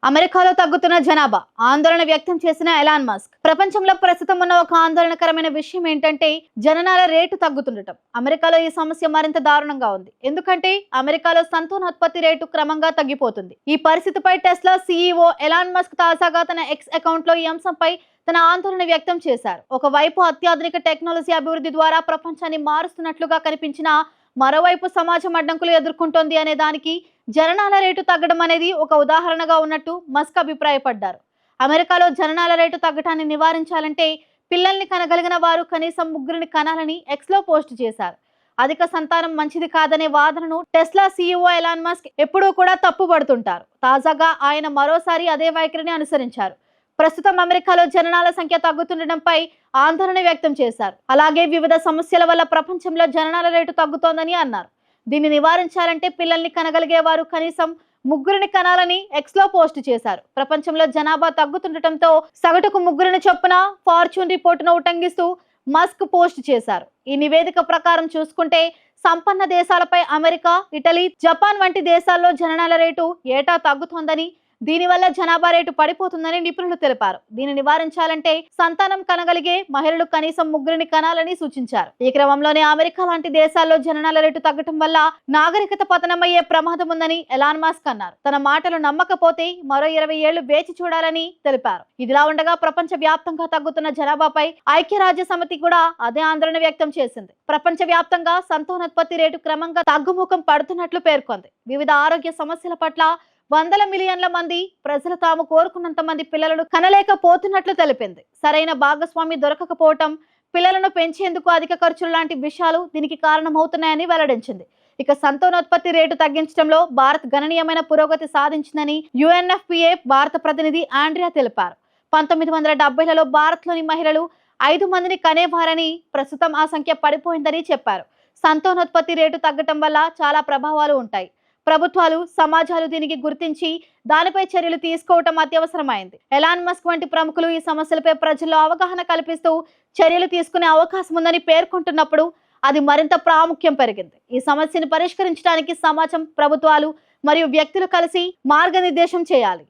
అమెరికాలో తగ్గుతున్న జనాభా ఆందోళన వ్యక్తం చేసిన ఎలాన్ మస్క్. ప్రపంచంలో ప్రస్తుతం ఉన్న ఒక ఆందోళనకరమైన విషయం ఏంటంటే జననాల రేటు తగ్గుతుండటం. అమెరికాలో ఈ సమస్య మరింత దారుణంగా ఉంది. ఎందుకంటే అమెరికాలో సంతానోత్పత్తి రేటు క్రమంగా తగ్గిపోతుంది. ఈ పరిస్థితిపై టెస్లా సీఈఓ ఎలాన్ మస్క్ తాజాగా తన ఎక్స్ అకౌంట్ లో ఈ అంశంపై తన ఆందోళన వ్యక్తం చేశారు. ఒకవైపు అత్యాధునిక టెక్నాలజీ అభివృద్ధి ద్వారా ప్రపంచాన్ని మారుస్తున్నట్లుగా కనిపించిన, మరోవైపు సమాజం అడ్డంకులు ఎదుర్కొంటోంది అనే దానికి జననాల రేటు తగ్గడం అనేది ఒక ఉదాహరణగా ఉన్నట్టు మస్క్ అభిప్రాయపడ్డారు. అమెరికాలో జననాల రేటు తగ్గటాన్ని నివారించాలంటే పిల్లల్ని కనగలిగిన వారు కనీసం ముగ్గురిని కనాలని ఎక్స్ లో పోస్ట్ చేశారు. అధిక సంతానం మంచిది కాదనే వాదనను టెస్లా సీఈఓ ఎలాన్ మస్క్ ఎప్పుడూ కూడా తప్పుపడుతుంటారు. తాజాగా ఆయన మరోసారి అదే వైఖరిని అనుసరించారు. ప్రస్తుతం అమెరికాలో జననాల సంఖ్య తగ్గుతుండటంపై ఆందోళన వ్యక్తం చేశారు. అలాగే వివిధ సమస్యల వల్ల ప్రపంచంలో జననాల రేటు తగ్గుతోందని అన్నారు. దీన్ని నివారించాలంటే పిల్లల్ని కనగలిగే వారు కనీసం ముగ్గురిని కనాలని ఎక్స్ లో పోస్ట్ చేశారు. ప్రపంచంలో జనాభా తగ్గుతుండటంతో సగటుకు ముగ్గురిని చొప్పున ఫార్చ్యూన్ రిపోర్టును ఉటంకిస్తూ మస్క్ పోస్ట్ చేశారు. ఈ నివేదిక ప్రకారం చూసుకుంటే సంపన్న దేశాలపై అమెరికా, ఇటలీ, జపాన్ వంటి దేశాల్లో జననాల రేటు ఏటా తగ్గుతోందని, దీనివల్ల జనాభా రేటు పడిపోతుందని నిపుణులు తెలిపారు. దీన్ని నివారించాలంటే సంతానం కనగలిగే మహిళలు కనీసం ముగ్గురిని కనాలని సూచించారు. ఈ క్రమంలోనే అమెరికా లాంటి దేశాల్లో జననాల రేటు తగ్గటం వల్ల నాగరికత పతనమయ్యే ప్రమాదం ఉందని ఎలాన్ మస్క్ అన్నారు. తన మాటలు నమ్మకపోతే మరో 20 ఏళ్లు వేచి చూడాలని తెలిపారు. ఇదిలా ఉండగా ప్రపంచ వ్యాప్తంగా తగ్గుతున్న జనాభాపై ఐక్యరాజ్య సమితి కూడా అదే ఆందోళన వ్యక్తం చేసింది. ప్రపంచ వ్యాప్తంగా సంతానోత్పత్తి రేటు క్రమంగా తగ్గుముఖం పడుతున్నట్లు పేర్కొంది. వివిధ ఆరోగ్య సమస్యల పట్ల వందల మిలియన్ల మంది ప్రజలు తాము కోరుకున్నంత మంది పిల్లలను కనలేకపోతున్నట్లు తెలిపింది. సరైన భాగస్వామి దొరకకపోవటం, పిల్లలను పెంచేందుకు అధిక ఖర్చులు లాంటి విషయాలు దీనికి కారణమవుతున్నాయని వెల్లడించింది. ఇక సంతానోత్పత్తి రేటు తగ్గించడంలో భారత్ గణనీయమైన పురోగతి సాధించిందని యుఎన్ఎఫ్పిఏ భారత ప్రతినిధి ఆండ్రియా తెలిపారు. 1970లలో భారత్లోని మహిళలు 5 మందిని కనేవారని, ప్రస్తుతం ఆ సంఖ్య పడిపోయిందని చెప్పారు. సంతానోత్పత్తి రేటు తగ్గటం వల్ల చాలా ప్రభావాలు ఉంటాయి. ప్రభుత్వాలు, సమాజాలు దీనికి గుర్తించి దానిపై చర్యలు తీసుకోవటం అత్యవసరమైంది. ఎలాన్ మస్క్ వంటి ప్రముఖులు ఈ సమస్యలపై ప్రజల్లో అవగాహన కల్పిస్తూ చర్యలు తీసుకునే అవకాశం ఉందని పేర్కొంటున్నప్పుడు అది మరింత ప్రాముఖ్యం పెరిగింది. ఈ సమస్యను పరిష్కరించడానికి సమాజం, ప్రభుత్వాలు మరియు వ్యక్తులు కలిసి మార్గనిర్దేశం చేయాలి.